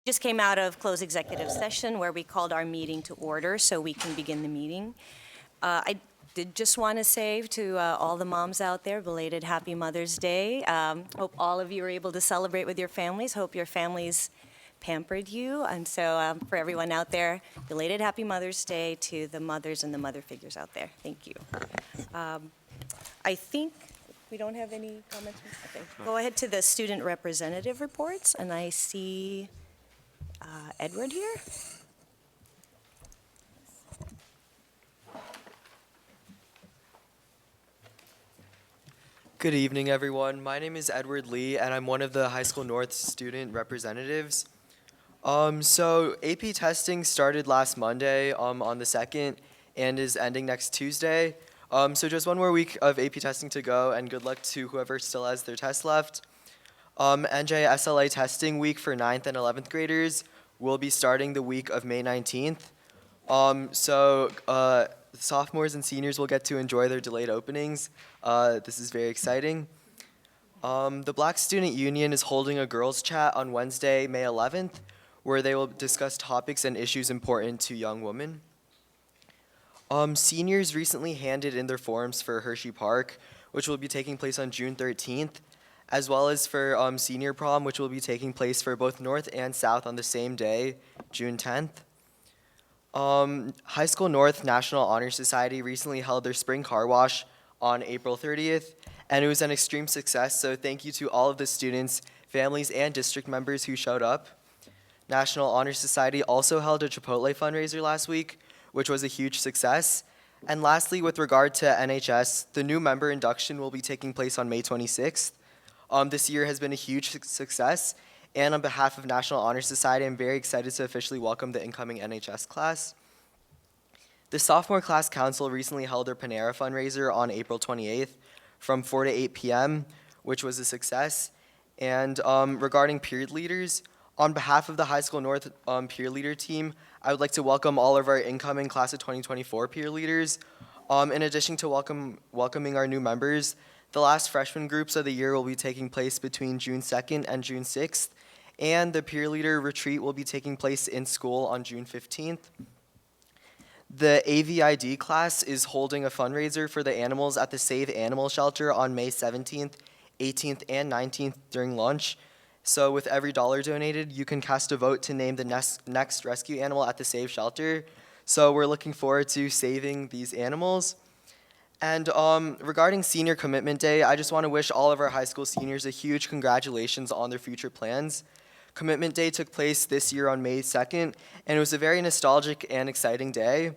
Just came out of closed executive session where we called our meeting to order so we can begin the meeting. I did just want to say to all the moms out there, belated Happy Mother's Day. Hope all of you are able to celebrate with your families. Hope your families pampered you. And so for everyone out there, belated Happy Mother's Day to the mothers and the mother figures out there. Thank you. I think we don't have any comments. Okay. Go ahead to the student representative reports, and I see Edward here. Good evening, everyone. My name is Edward Lee, and I'm one of the High School North student representatives. So AP testing started last Monday on the 2nd and is ending next Tuesday. So just one more week of AP testing to go, and good luck to whoever still has their test left. NJSLA testing week for 9th and 11th graders will be starting the week of May 19th. Sophomores and seniors will get to enjoy their delayed openings. This is very exciting. The Black Student Union is holding a girls' chat on Wednesday, May 11th, where they will discuss topics and issues important to young women. Seniors recently handed in their forms for Hershey Park, which will be taking place on June 13th, as well as for senior prom, which will be taking place for both North and South on the same day, June 10th. High School North National Honor Society recently held their spring car wash on April 30th, and it was an extreme success, so thank you to all of the students, families, and district members who showed up. National Honor Society also held a Chipotle fundraiser last week, which was a huge success. And lastly, with regard to NHS, the new member induction will be taking place on May 26th. This year has been a huge success, and on behalf of National Honor Society, I'm very excited to officially welcome the incoming NHS class. The Sophomore Class Council recently held their Panera fundraiser on April 28th from 4 to 8 p.m., which was a success. And regarding peer leaders, on behalf of the High School North peer leader team, I would like to welcome all of our incoming class of 2024 peer leaders. In addition to welcoming our new members, the last freshman groups of the year will be taking place between June 2nd and June 6th, and the peer leader retreat will be taking place in school on June 15th. The AVID class is holding a fundraiser for the animals at the Save Animal Shelter on May 17th, 18th, and 19th during lunch. So with every $1 donated, you can cast a vote to name the next rescue animal at the Save Shelter. So we're looking forward to saving these animals. And regarding Senior Commitment Day, I just want to wish all of our high school seniors a huge congratulations on their future plans. Commitment Day took place this year on May 2nd, and it was a very nostalgic and exciting day.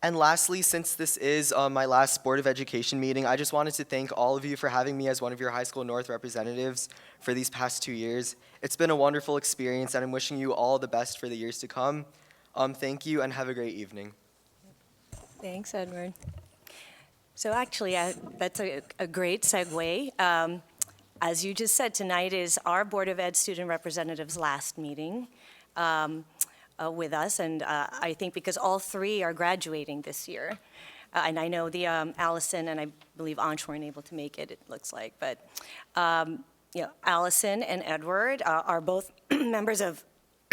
And lastly, since this is my last Board of Education meeting, I just wanted to thank all of you for having me as one of your High School North representatives for these past 2 years. It's been a wonderful experience, and I'm wishing you all the best for the years to come. Thank you, and have a great evening. Thanks, Edward. So actually, that's a great segue. As you just said, tonight is our Board of Ed student representatives' last meeting with us, and I think because all three are graduating this year. And I know the Allison and I believe Ansh weren't able to make it looks like, but Allison and Edward are both members of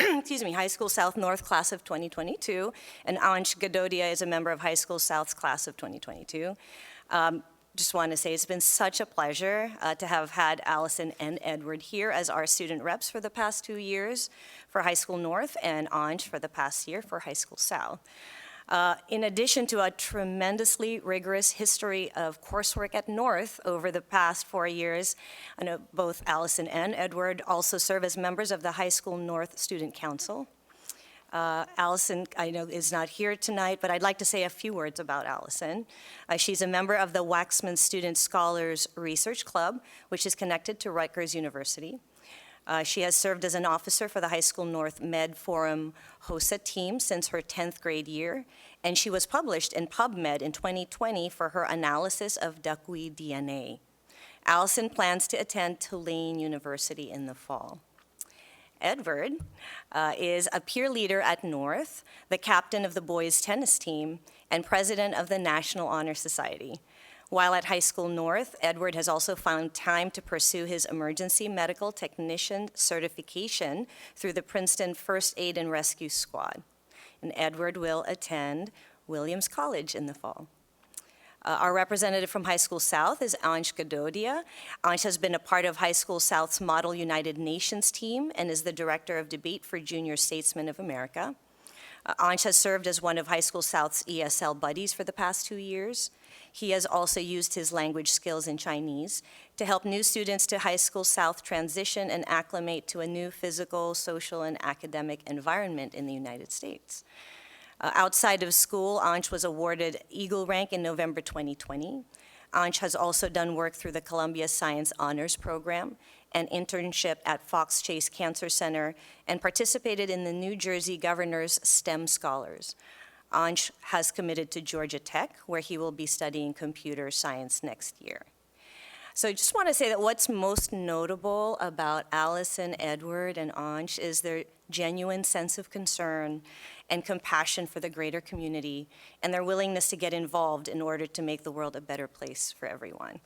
High School South North class of 2022, and Ansh Gadodia is a member of High School South's class of 2022. Just want to say it's been such a pleasure to have had Allison and Edward here as our student reps for the past 2 years for High School North, and Ansh for the past year for High School South. In addition to a tremendously rigorous history of coursework at North over the past 4 years, I know both Allison and Edward also serve as members of the High School North Student Council. Allison, I know, is not here tonight, but I'd like to say a few words about Allison. She's a member of the Waxman Student Scholars Research Club, which is connected to Rutgers University. She has served as an officer for the High School North Med Forum HOSA team since her 10th grade year, and she was published in PubMed in 2020 for her analysis of duckweed DNA. Allison plans to attend Tulane University in the fall. Edward is a peer leader at North, the captain of the boys tennis team, and president of the National Honor Society. While at High School North, Edward has also found time to pursue his emergency medical technician certification through the Princeton First Aid and Rescue Squad. And Edward will attend Williams College in the fall. Our representative from High School South is Ansh Gadodia. Ansh has been a part of High School South's Model United Nations team and is the Director of Debate for Junior Statesmen of America. Ansh has served as one of High School South's ESL buddies for the past 2 years. He has also used his language skills in Chinese to help new students to High School South transition and acclimate to a new physical, social, and academic environment in the United States. Outside of school, Ansh was awarded Eagle Rank in November 2020. Ansh has also done work through the Columbia Science Honors Program, an internship at Fox Chase Cancer Center, and participated in the New Jersey Governor's STEM Scholars. Ansh has committed to Georgia Tech, where he will be studying computer science next year. So I just want to say that what's most notable about Allison, Edward, and Ansh is their genuine sense of concern and compassion for the greater community, and their willingness to get involved in order to make the world a better place for everyone.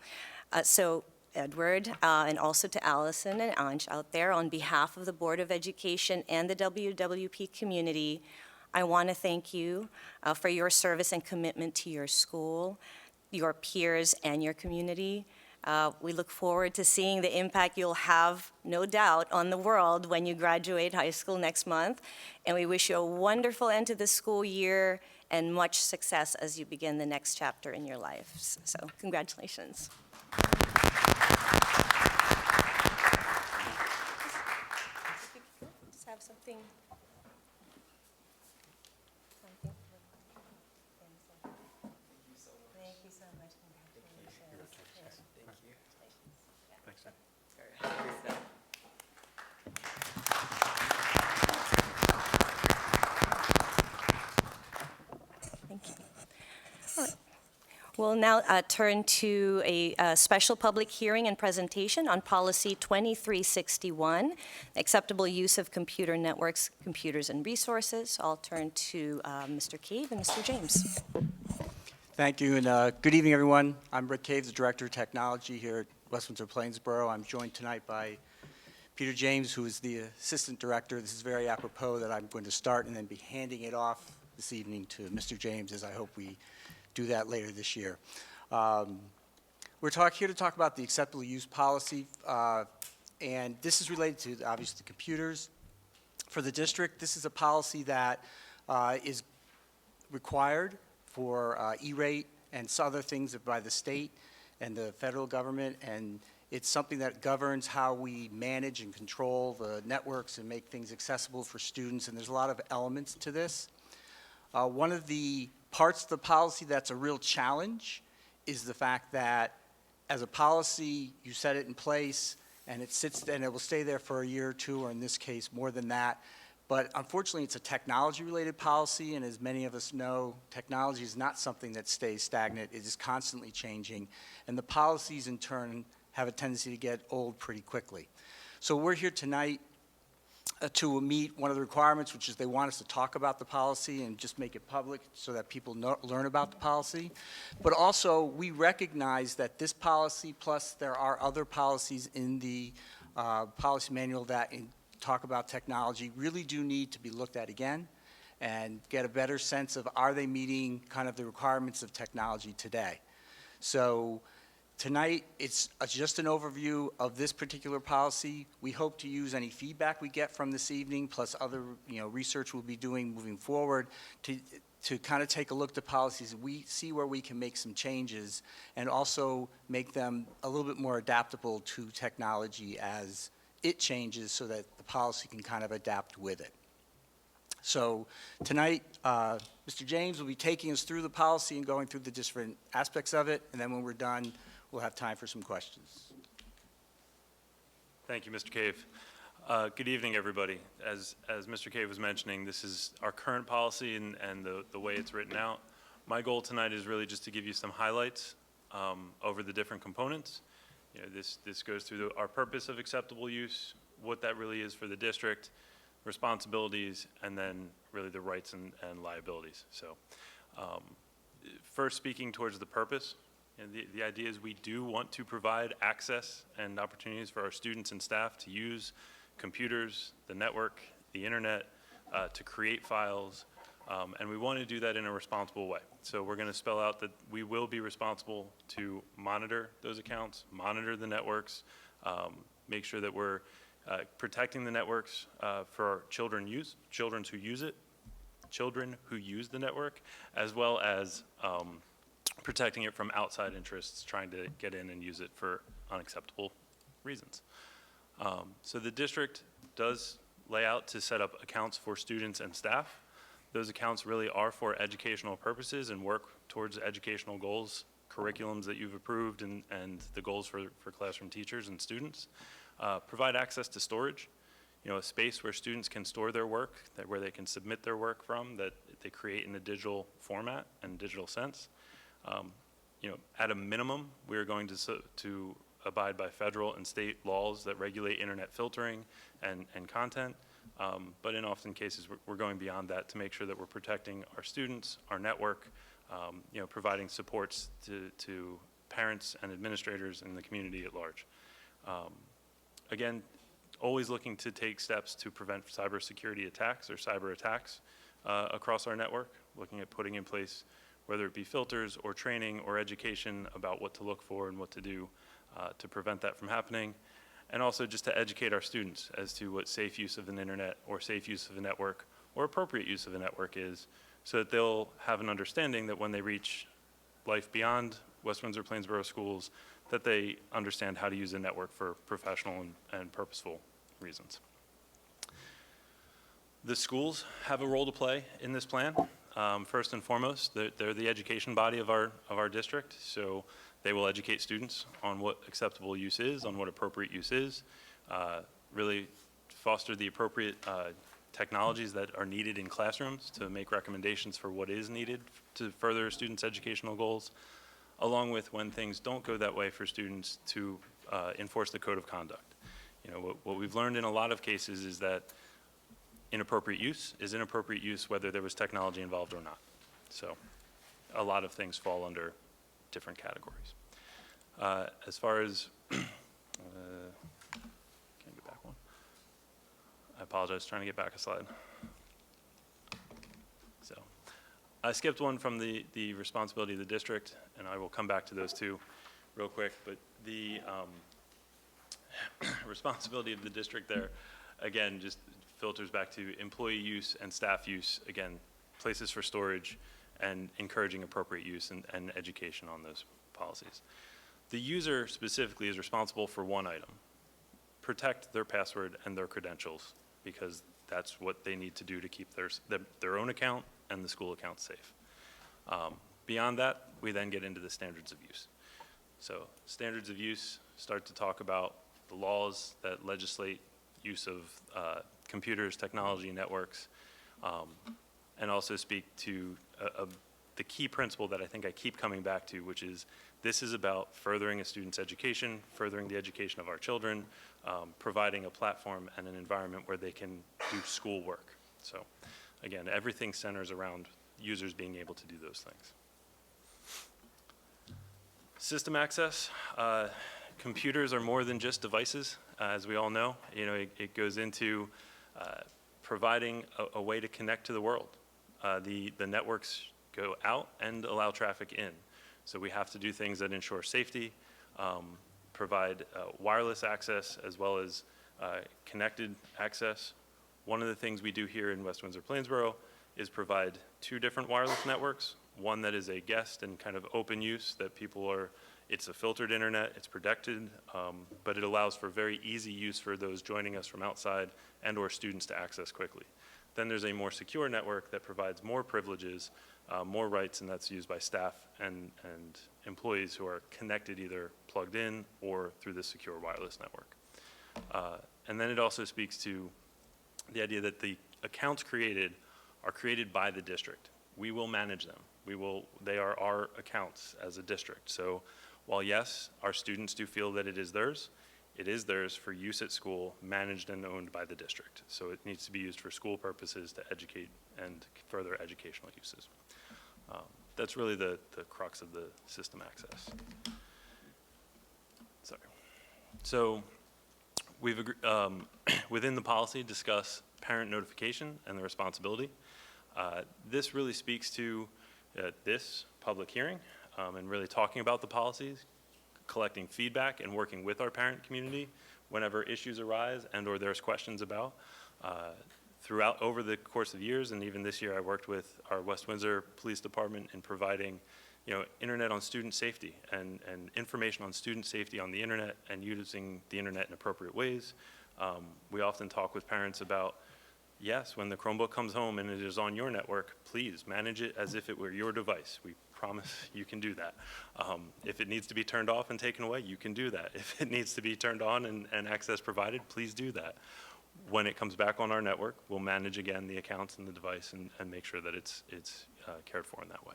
So Edward, and also to Allison and Ansh out there, on behalf of the Board of Education and the WWP community, I want to thank you for your service and commitment to your school, your peers, and your community. We look forward to seeing the impact you'll have, no doubt, on the world when you graduate high school next month. And we wish you a wonderful end to the school year and much success as you begin the next chapter in your lives. So congratulations. Just have something. Thank you so much. Congratulations. Thank you. All right. We'll now turn to a special public hearing and presentation on Policy 2361, acceptable use of computer networks, computers, and resources. I'll turn to Mr. Cave and Mr. James. Thank you, and good evening, everyone. I'm Rick Cave, the Director of Technology here at West Windsor-Plainsboro. I'm joined tonight by Peter James, who is the Assistant Director. This is very apropos that I'm going to start and then be handing it off this evening to Mr. James, as I hope we do that later this year. We're here to talk about the acceptable use policy, and this is related to, obviously, the computers. For the district, this is a policy that is required for E-rate and some other things by the state and the federal government, and it's something that governs how we manage and control the networks and make things accessible for students, and there's a lot of elements to this. One of the parts of the policy that's a real challenge is the fact that as a policy, you set it in place, and it sits and it will stay there for a year or two, or in this case, more than that. But unfortunately, it's a technology-related policy, and as many of us know, technology is not something that stays stagnant. It is constantly changing, and the policies, in turn, have a tendency to get old pretty quickly. So we're here tonight to meet one of the requirements, which is they want us to talk about the policy and just make it public so that people learn about the policy. But also, we recognize that this policy, plus there are other policies in the policy manual that talk about technology, really do need to be looked at again and get a better sense of, are they meeting kind of the requirements of technology today? So tonight, it's just an overview of this particular policy. We hope to use any feedback we get from this evening, plus other research we'll be doing moving forward to kind of take a look at the policies. We see where we can make some changes and also make them a little bit more adaptable to technology as it changes, so that the policy can kind of adapt with it. So tonight, Mr. James will be taking us through the policy and going through the different aspects of it, and then when we're done, we'll have time for some questions. Thank you, Mr. Cave. Good evening, everybody. As Mr. Cave was mentioning, this is our current policy and the way it's written out. My goal tonight is really just to give you some highlights over the different components. This goes through our purpose of acceptable use, what that really is for the district, responsibilities, and then really the rights and liabilities. So first, speaking towards the purpose, And the idea is we do want to provide access and opportunities for our students and staff to use computers, the network, the internet, to create files, and we want to do that in a responsible way. So we're going to spell out that we will be responsible to monitor those accounts, monitor the networks, make sure that we're protecting the networks for our children who use it, children who use the network, as well as protecting it from outside interests trying to get in and use it for unacceptable reasons. So the district does lay out to set up accounts for students and staff. Those accounts really are for educational purposes and work towards educational goals, curriculums that you've approved, and the goals for classroom teachers and students. Provide access to storage, a space where students can store their work, where they can submit their work from, that they create in a digital format and digital sense. At a minimum, we're going to abide by federal and state laws that regulate internet filtering and content. But in often cases, we're going beyond that to make sure that we're protecting our students, our network, providing supports to parents and administrators in the community at large. Again, always looking to take steps to prevent cybersecurity attacks or cyber attacks across our network, looking at putting in place whether it be filters or training or education about what to look for and what to do to prevent that from happening. And also just to educate our students as to what safe use of an internet or safe use of a network or appropriate use of a network is, so that they'll have an understanding that when they reach life beyond West Windsor-Plainsboro schools, that they understand how to use a network for professional and purposeful reasons. The schools have a role to play in this plan. First and foremost, they're the education body of our district, so they will educate students on what acceptable use is, on what appropriate use is, really foster the appropriate technologies that are needed in classrooms to make recommendations for what is needed to further students' educational goals, along with when things don't go that way for students to enforce the code of conduct. What we've learned in a lot of cases is that inappropriate use is inappropriate use whether there was technology involved or not. So a lot of things fall under different categories. As far as, can I get back one? I apologize, trying to get back a slide. So I skipped one from the responsibility of the district, and I will come back to those two real quick, but the responsibility of the district there, again, just filters back to employee use and staff use, again, places for storage and encouraging appropriate use and education on those policies. The user specifically is responsible for one item: protect their password and their credentials, because that's what they need to do to keep their own account and the school account safe. Beyond that, we then get into the standards of use. So standards of use start to talk about the laws that legislate use of computers, technology, networks, and also speak to the key principle that I think I keep coming back to, which is this is about furthering a student's education, furthering the education of our children, providing a platform and an environment where they can do schoolwork. So again, everything centers around users being able to do those things. System access. Computers are more than just devices, as we all know. It goes into providing a way to connect to the world. The networks go out and allow traffic in. So we have to do things that ensure safety, provide wireless access as well as connected access. One of the things we do here in West Windsor-Plainsboro is provide 2 different wireless networks. One that is a guest and kind of open use that it's a filtered internet, it's protected, but it allows for very easy use for those joining us from outside and or students to access quickly. Then there's a more secure network that provides more privileges, more rights, and that's used by staff and employees who are connected either plugged in or through the secure wireless network. And then it also speaks to the idea that the accounts created are created by the district. We will manage them. They are our accounts as a district. So while yes, our students do feel that it is theirs for use at school, managed and owned by the district. So it needs to be used for school purposes to educate and further educational uses. that's really the crux of the system access. Sorry. So we've within the policy discuss parent notification and the responsibility. This really speaks to this public hearing and really talking about the policies, collecting feedback and working with our parent community whenever issues arise and or there's questions about. Throughout over the course of years, and even this year, I worked with our West Windsor Police Department in providing, internet on student safety and information on student safety on the internet and using the internet in appropriate ways. We often talk with parents about, yes, when the Chromebook comes home and it is on your network, please manage it as if it were your device. We promise you can do that. If it needs to be turned off and taken away, you can do that. If it needs to be turned on and access provided, please do that. When it comes back on our network, we'll manage again the accounts and the device and make sure that it's cared for in that way.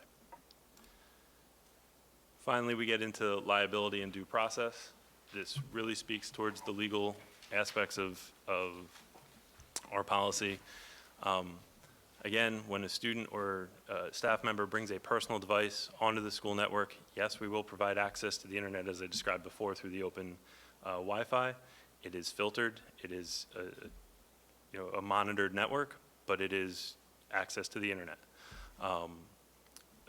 Finally, we get into liability and due process. This really speaks towards the legal aspects of our policy. Again, when a student or staff member brings a personal device onto the school network, yes, we will provide access to the internet as I described before through the open Wi-Fi. It is filtered. It is a monitored network, but it is access to the internet.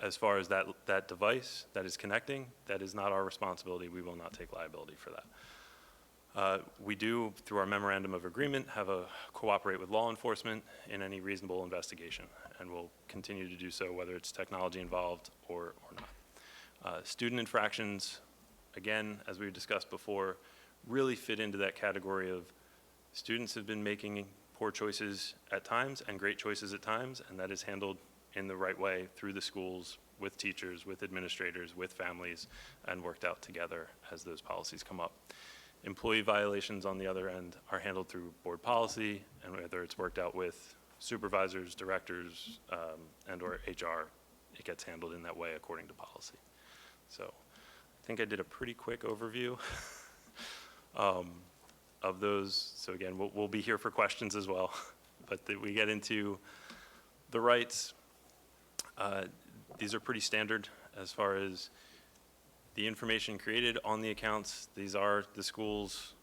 As far as that device that is connecting, that is not our responsibility. We will not take liability for that. We do, through our memorandum of agreement, cooperate with law enforcement in any reasonable investigation, and we'll continue to do so whether it's technology involved or not. Student infractions, again, as we discussed before, really fit into that category of students have been making poor choices at times and great choices at times, and that is handled in the right way through the schools, with teachers, with administrators, with families, and worked out together as those policies come up. Employee violations, on the other end, are handled through board policy, and whether it's worked out with supervisors, directors, and or HR, it gets handled in that way according to policy. So I think I did a pretty quick overview of those. So again, we'll be here for questions as well, but we get into the rights. These are pretty standard as far as the information created on the accounts. These are the schools,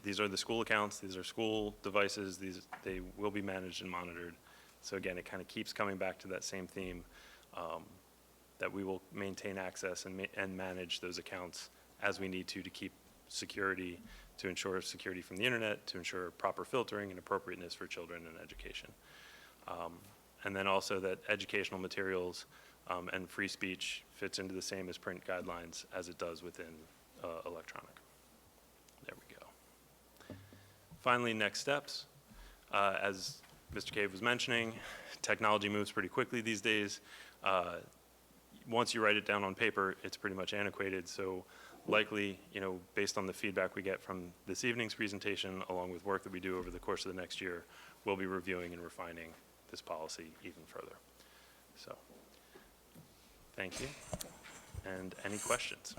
these are the school accounts, these are school devices, they will be managed and monitored. So again, it kind of keeps coming back to that same theme, that we will maintain access and manage those accounts as we need to keep security, to ensure security from the internet, to ensure proper filtering and appropriateness for children and education. And then also that educational materials and free speech fits into the same as print guidelines as it does within electronic. There we go. Finally, next steps. As Mr. Cave was mentioning, technology moves pretty quickly these days. Once you write it down on paper, it's pretty much antiquated. So likely, based on the feedback we get from this evening's presentation, along with work that we do over the course of the next year, we'll be reviewing and refining this policy even further. So, thank you. And any questions?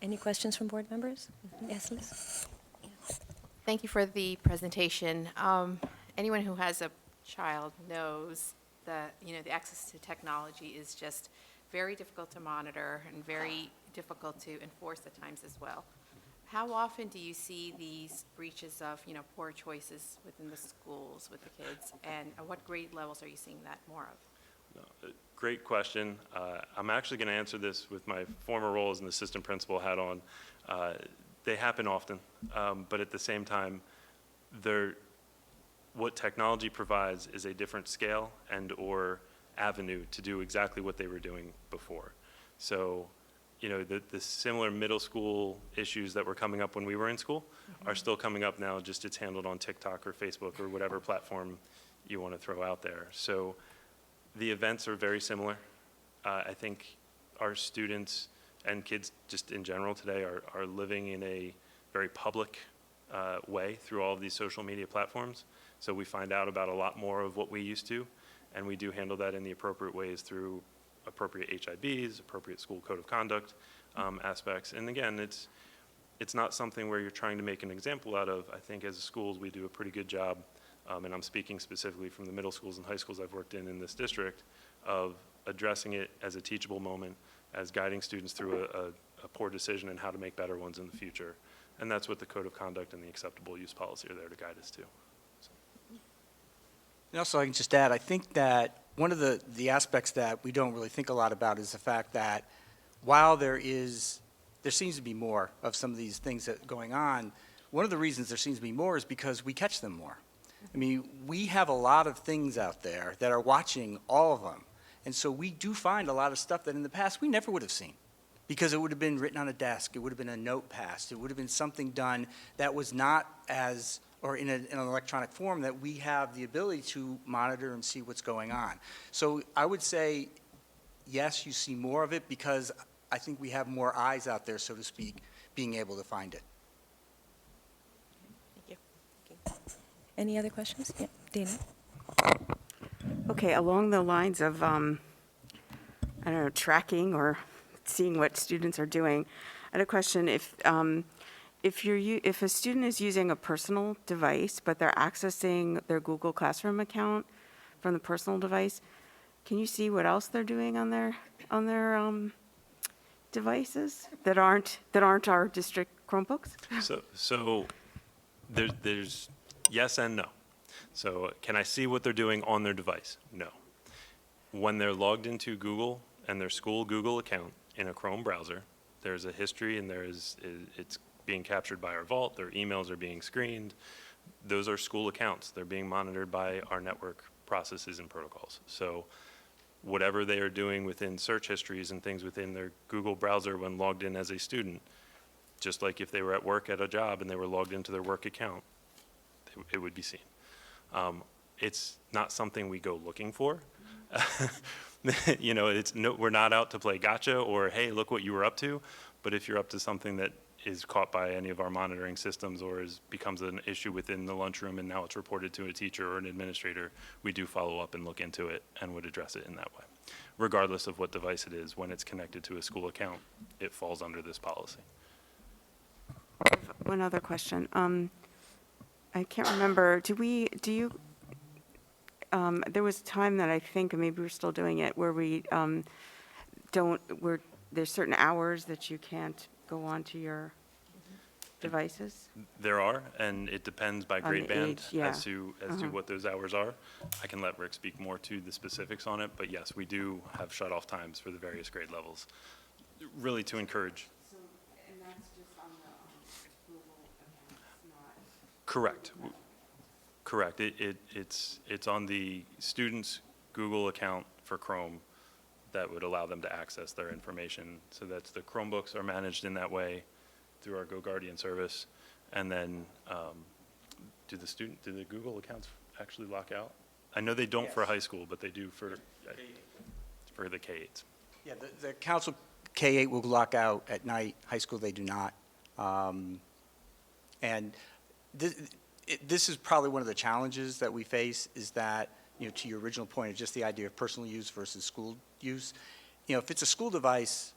Any questions from board members? Yes, Liz? Thank you for the presentation. Anyone who has a child knows that, the access to technology is just very difficult to monitor and very difficult to enforce at times as well. How often do you see these breaches of, poor choices within the schools with the kids, and at what grade levels are you seeing that more of? Great question. I'm actually going to answer this with my former role as an assistant principal hat on. They happen often, but at the same time, what technology provides is a different scale and or avenue to do exactly what they were doing before. So, the similar middle school issues that were coming up when we were in school are still coming up now, just it's handled on TikTok or Facebook or whatever platform you want to throw out there. So the events are very similar. I think our students and kids just in general today are living in a very public way through all of these social media platforms. So we find out about a lot more of what we used to, and we do handle that in the appropriate ways through appropriate HIBs, appropriate school code of conduct aspects. And again, it's not something where you're trying to make an example out of. I think as schools we do a pretty good job and I'm speaking specifically from the middle schools and high schools I've worked in this district, of addressing it as a teachable moment, as guiding students through a poor decision and how to make better ones in the future. And that's what the Code of Conduct and the Acceptable Use Policy are there to guide us to. And also, I can just add, I think that one of the aspects that we don't really think a lot about is the fact that while there seems to be more of some of these things that are going on, one of the reasons there seems to be more is because we catch them more. I mean, we have a lot of things out there that are watching all of them. And so we do find a lot of stuff that in the past we never would have seen, because it would have been written on a desk, it would have been a note passed, it would have been something done that was not as, or in an electronic form that we have the ability to monitor and see what's going on. So I would say, yes, you see more of it because I think we have more eyes out there, so to speak, being able to find it. Thank you. Any other questions? Yeah, Dana? Okay, along the lines of, I don't know, tracking or seeing what students are doing, I had a question. If a student is using a personal device, but they're accessing their Google Classroom account from the personal device, can you see what else they're doing on their devices that aren't our district Chromebooks? So there's yes and no. So can I see what they're doing on their device? No. When they're logged into Google and their school Google account in a Chrome browser, there's a history and it's being captured by our vault. Their emails are being screened. Those are school accounts. They're being monitored by our network processes and protocols. So whatever they are doing within search histories and things within their Google browser when logged in as a student, just like if they were at work at a job and they were logged into their work account, it would be seen. It's not something we go looking for. You know, we're not out to play gotcha or, hey, look what you were up to. But if you're up to something that is caught by any of our monitoring systems or becomes an issue within the lunchroom and now it's reported to a teacher or an administrator, we do follow up and look into it and would address it in that way. Regardless of what device it is, when it's connected to a school account, it falls under this policy. One other question. I can't remember, there was a time that I think, and maybe we're still doing it, where there's certain hours that you can't go onto your devices? There are, and it depends by On grade the band age, yeah. as to what those hours are. I can let Rick speak more to the specifics on it, but yes, we do have shut-off times for the various grade levels, really to encourage. So, and that's just on the Google accounts, not... Correct. Correct. It's on the student's Google account for Chrome that would allow them to access their information. So that's the Chromebooks are managed in that way through our GoGuardian service. And then do the Google accounts actually lock out? I know they don't for high school, but they do for the K-8s. Yeah, the council K-8 will lock out at night. High school, they do not. And this is probably one of the challenges that we face is that, you know, to your original point of just the idea of personal use versus school use. You know, if it's a school device,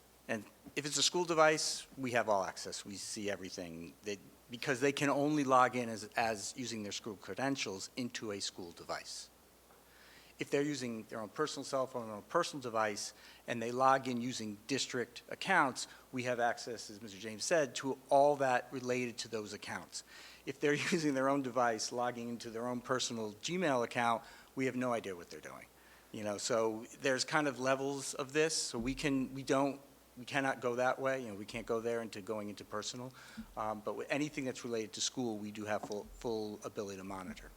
we have all access. We see everything because they can only log in as using their school credentials into a school device. If they're using their own personal cell phone or personal device and they log in using district accounts, we have access, as Mr. James said, to all that related to those accounts. If they're using their own device, logging into their own personal Gmail account, we have no idea what they're doing. You know, so there's kind of levels of this. So we cannot go that way. You know, we can't go there into going into personal. But with anything that's related to school, we do have full ability to monitor.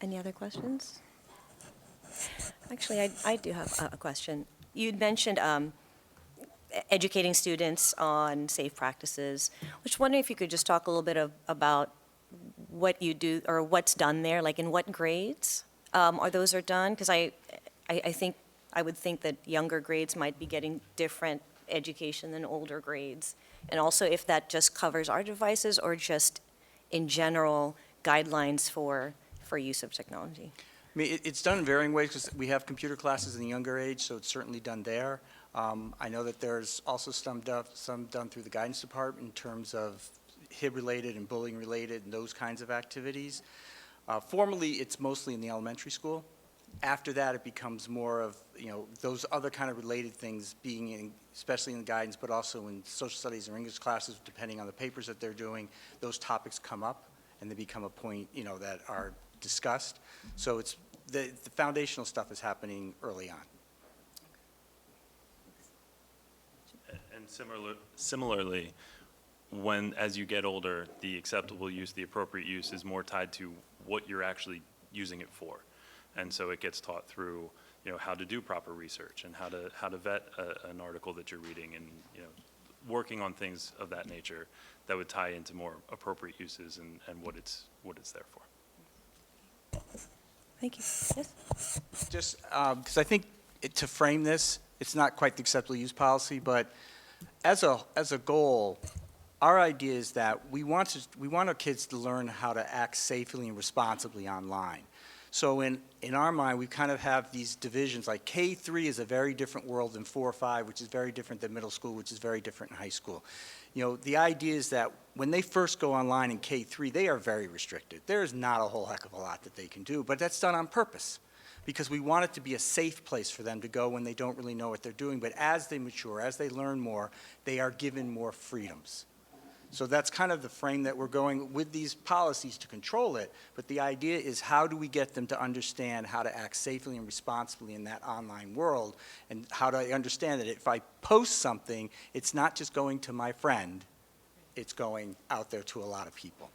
Any other questions? Actually, I do have a question. You'd mentioned educating students on safe practices. I was wondering if you could just talk a little bit about what you do or what's done there, like in what grades those are done? Because I would think that younger grades might be getting different education than older grades. And also if that just covers our devices or just in general guidelines for use of technology. I mean, it's done in varying ways because we have computer classes in the younger age, so it's certainly done there. I know that there's also some done through the guidance department in terms of HIB-related and bullying-related and those kinds of activities. Formally, it's mostly in the elementary school. After that, it becomes more of, those other kind of related things being in, especially in the guidance, but also in social studies or English classes, depending on the papers that they're doing, those topics come up and they become a point, that are discussed. So it's, the foundational stuff is happening early on. And similarly, as you get older, the acceptable use, the appropriate use is more tied to what you're actually using it for. And so it gets taught through, how to do proper research and how to vet an article that you're reading, and, working on things of that nature that would tie into more appropriate uses and what it's there for. Thank you. Yes? Just because I think to frame this, it's not quite the acceptable use policy, but as a goal, our idea is that we want our kids to learn how to act safely and responsibly online. So in our mind, we kind of have these divisions, like K-3 is a very different world than 4 or 5, which is very different than middle school, which is very different in high school. The idea is that when they first go online in K-3, they are very restricted. There is not a whole heck of a lot that they can do, but that's done on purpose, because we want it to be a safe place for them to go when they don't really know what they're doing. But as they mature, as they learn more, they are given more freedoms. So that's kind of the frame that we're going with these policies to control it. But the idea is, how do we get them to understand how to act safely and responsibly in that online world? And how do I understand that if I post something, it's not just going to my friend, it's going out there to a lot of people.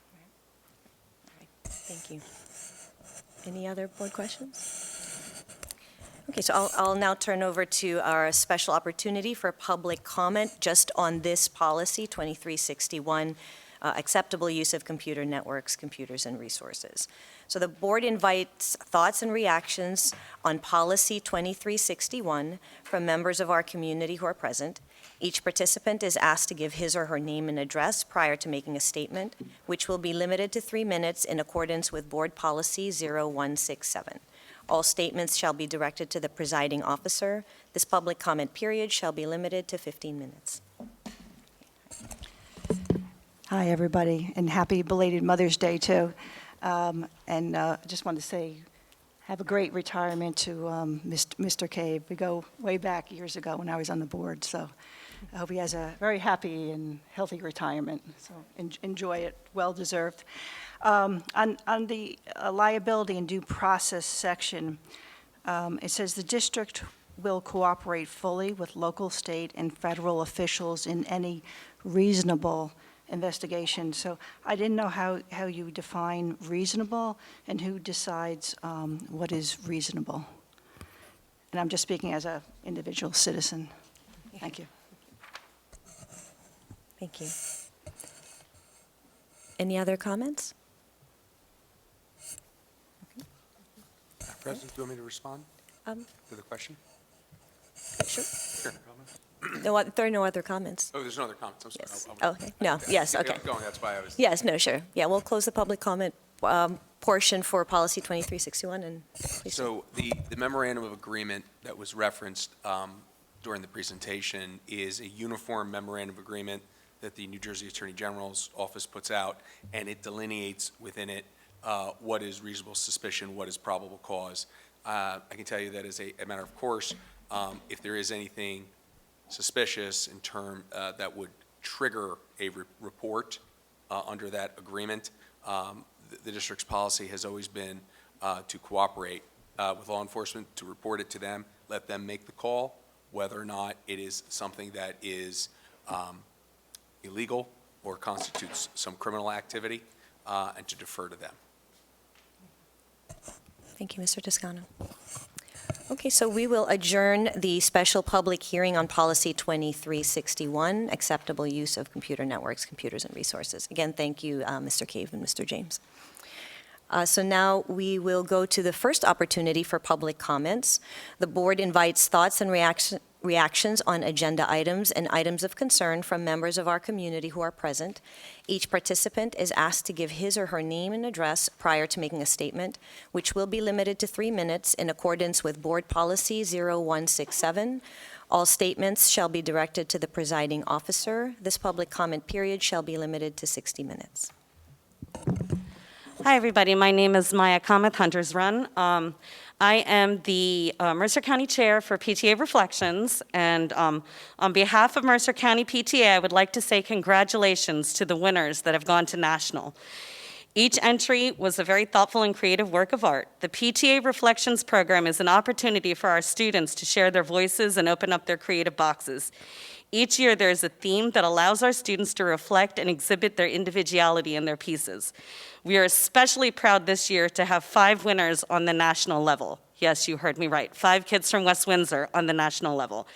All right. Thank you. Any other board questions? Okay, so I'll now turn over to our special opportunity for public comment just on this policy, 2361, acceptable use of computer networks, computers, and resources. So the board invites thoughts and reactions on policy 2361 from members of our community who are present. Each participant is asked to give his or her name and address prior to making a statement, which will be limited to 3 minutes in accordance with Board Policy 0167. All statements shall be directed to the presiding officer. This public comment period shall be limited to 15 minutes. Hi, everybody, and happy belated Mother's Day, too. I just wanted to say, have a great retirement to Mr. Cave. We go way back years ago when I was on the board, so I hope he has a very happy and healthy retirement. So enjoy it, well-deserved. On the liability and due process section, it says the district will cooperate fully with local, state, and federal officials in any reasonable investigation. So I didn't know how you define reasonable and who decides what is reasonable. And I'm just speaking as an individual citizen. Thank you. Thank you. Any other comments? President, do you want me to respond to the question? Sure. Sure. No, there are no other comments. Oh, there's no other comments. I'm sorry. Yes. Oh, okay. No, yes, Keep okay. going. That's why I was. Yes, no, sure. Yeah, we'll close the public comment portion for policy 2361, and please. So the memorandum of agreement that was referenced during the presentation is a uniform memorandum of agreement that the New Jersey Attorney General's office puts out, and it delineates within it what is reasonable suspicion, what is probable cause. I can tell you that as a matter of course, if there is anything suspicious in term that would trigger a report under that agreement, the district's policy has always been to cooperate with law enforcement, to report it to them, let them make the call, whether or not it is something that is illegal or constitutes some criminal activity, and to defer to them. Thank you, Mr. Toscano. Okay, so we will adjourn the special public hearing on policy 2361, acceptable use of computer networks, computers, and resources. Again, thank you, Mr. Cave and Mr. James. So now we will go to the first opportunity for public comments. The board invites thoughts and reactions on agenda items and items of concern from members of our community who are present. Each participant is asked to give his or her name and address prior to making a statement, which will be limited to 3 minutes in accordance with Board Policy 0167. All statements shall be directed to the presiding officer. This public comment period shall be limited to 60 minutes. Hi, everybody. My name is Maya Kamath, Hunters Run. I am the Mercer County Chair for PTA Reflections, and on behalf of Mercer County PTA, I would like to say congratulations to the winners that have gone to national. Each entry was a very thoughtful and creative work of art. The PTA Reflections program is an opportunity for our students to share their voices and open up their creative boxes. Each year, there is a theme that allows our students to reflect and exhibit their individuality in their pieces. We are especially proud this year to have 5 winners on the national level. Yes, you heard me right. 5 kids from West Windsor on the national level.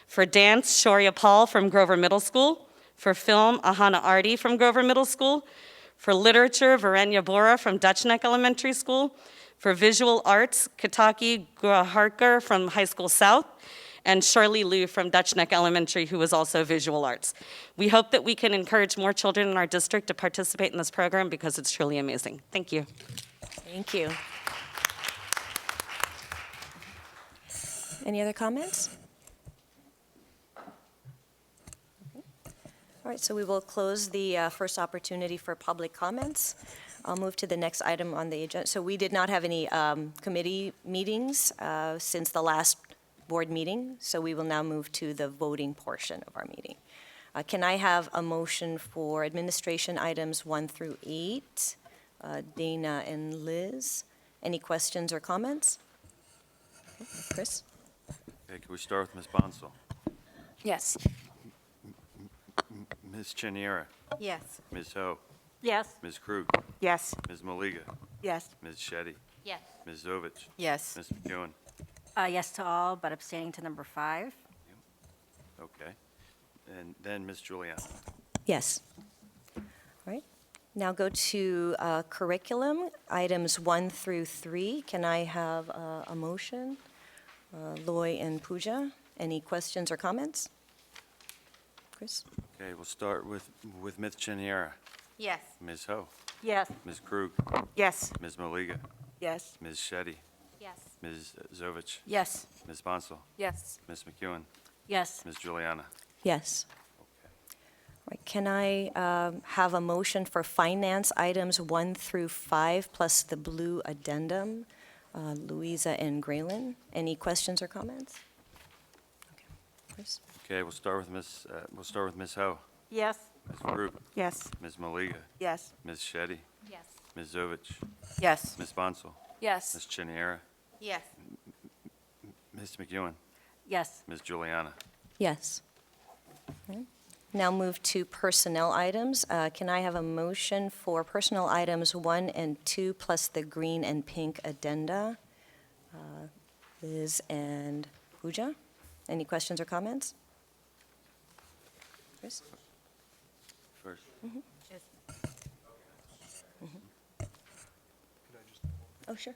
For dance, Shoria Paul from Grover Middle School. For film, Ahana Ardi from Grover Middle School. For literature, Varenya Bora from Dutch Neck Elementary School. For visual arts, Kataki Guaharkar from High School South. And Shirley Liu from Dutch Neck Elementary, who is also visual arts. We hope that we can encourage more children in our district to participate in this program because it's truly amazing. Thank you. Thank you. Any other comments? All right, so we will close the first opportunity for public comments. I'll move to the next item on the agenda. So we did not have any committee meetings since the last board meeting, so we will now move to the voting portion of our meeting. Can I have a motion for administration items 1 through 8? Dana and Liz, any questions or comments? Okay, Chris? Okay, can we start with Ms. Bonsall? Yes. Ms. Cheniera? Yes. Ms. Ho? Yes. Ms. Krug? Yes. Ms. Maliga? Yes. Ms. Shetty? Yes. Ms. Zovich? Yes. Ms. McEwen? Yes to all, but abstaining to number 5. Okay. And then Ms. Juliana? Yes. All right. Now go to curriculum, items 1 through 3. Can I have a motion? Loy and Pooja, any questions or comments? Chris? Okay, we'll start with Ms. Cheniera. Yes. Ms. Ho? Yes. Ms. Krug? Yes. Ms. Maliga? Yes. Ms. Shetty? Yes. Ms. Zovich? Yes. Ms. Bonsall? Yes. Ms. McEwen? Yes. Ms. Juliana? Yes. All right. Can I have a motion for finance items 1 through 5 plus the blue addendum? Louisa and Graylin, any questions or comments? Okay. Chris? Okay, we'll start with Ms. Ho. Yes. Ms. Krug? Yes. Ms. Maliga? Yes. Ms. Shetty? Yes. Ms. Zovich? Yes. Ms. Bonsall? Yes. Ms. Cheniera? Yes. Ms. McEwen? Yes. Ms. Juliana? Yes. Okay. Now move to personnel items. Can I have a motion for personnel items 1 and 2 plus the green and pink addenda? Liz and Pooja, any questions or comments? Chris? First. Oh, sure.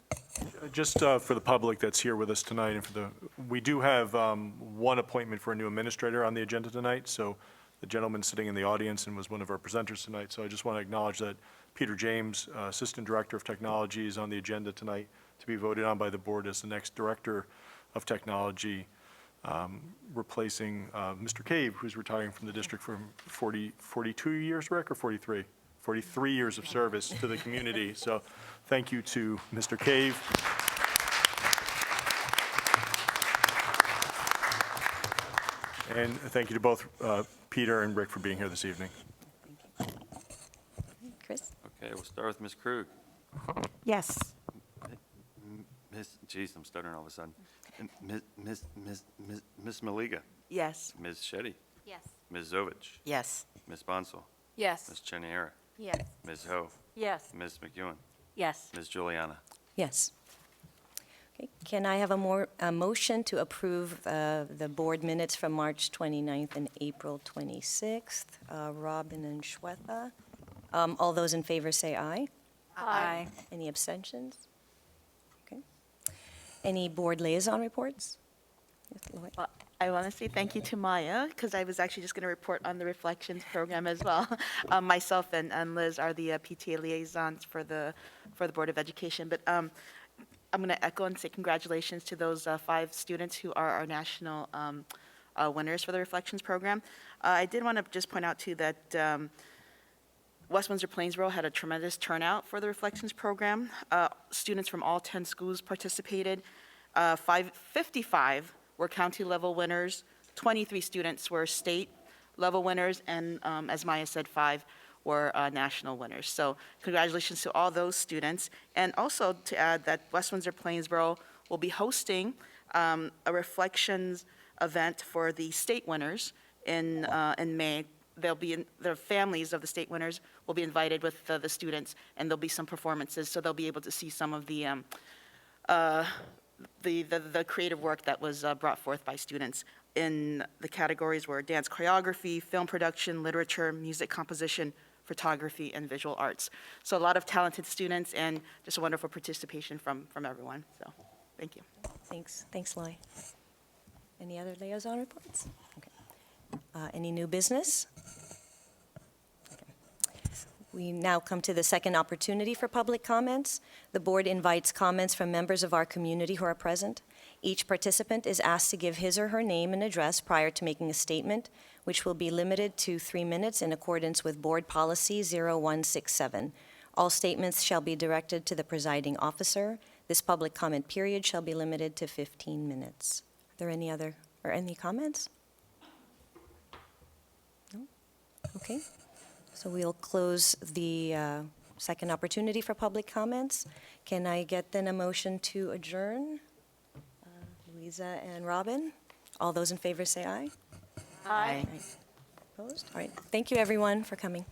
Just for the public that's here with us tonight, and we do have one appointment for a new administrator on the agenda tonight. So the gentleman sitting in the audience and was one of our presenters tonight. So I just want to acknowledge that Peter James, Assistant Director of Technology, is on the agenda tonight to be voted on by the board as the next Director of Technology, replacing Mr. Cave, who's retiring from the district for 42 years, Rick, or 43? 43 years of service to the community. So thank you to Mr. Cave. And thank you to both Peter and Rick for being here this evening. Chris? Okay, we'll start with Ms. Krug. Yes. Geez, I'm stuttering all of a sudden. Ms. Maliga? Yes. Ms. Shetty? Yes. Ms. Zovich? Yes. Ms. Bonsall? Yes. Ms. Cheniera? Yes. Ms. Ho? Yes. Ms. McEwen? Yes. Ms. Juliana? Yes. Okay. Can I have a motion to approve the board minutes from March 29th and April 26th? Robin and Shweta. All those in favor say aye. Aye. Any abstentions? Okay. Any board liaison reports? Yes, Lloyd? Well, I want to say thank you to Maya, because I was actually just going to report on the Reflections program as well. Myself and Liz are the PTA liaisons for the Board of Education. But I'm going to echo and say congratulations to those 5 students who are our national winners for the Reflections program. I did want to just point out, too, that West Windsor-Plainsboro had a tremendous turnout for the Reflections program. Students from all 10 schools participated. 55 were county-level winners, 23 students were state-level winners, and as Maya said, 5 were national winners. So congratulations to all those students. And also to add that West Windsor-Plainsboro will be hosting a Reflections event for the state winners in May. The families of the state winners will be invited with the students, and there'll be some performances, so they'll be able to see some of the creative work that was brought forth by students. In the categories were dance choreography, film production, literature, music composition, photography, and visual arts. So a lot of talented students and just a wonderful participation from everyone. So thank you. Thanks, Loy. Any other liaison reports? Okay. Any new business? Okay. We now come to the second opportunity for public comments. The board invites comments from members of our community who are present. Each participant is asked to give his or her name and address prior to making a statement, which will be limited to 3 minutes in accordance with Board Policy 0167. All statements shall be directed to the presiding officer. This public comment period shall be limited to 15 minutes. Are there any comments? No? Okay. So we'll close the second opportunity for public comments. Can I get then a motion to adjourn? Louisa and Robin, all those in favor say aye. Aye. Opposed? All right. Thank you, everyone, for coming.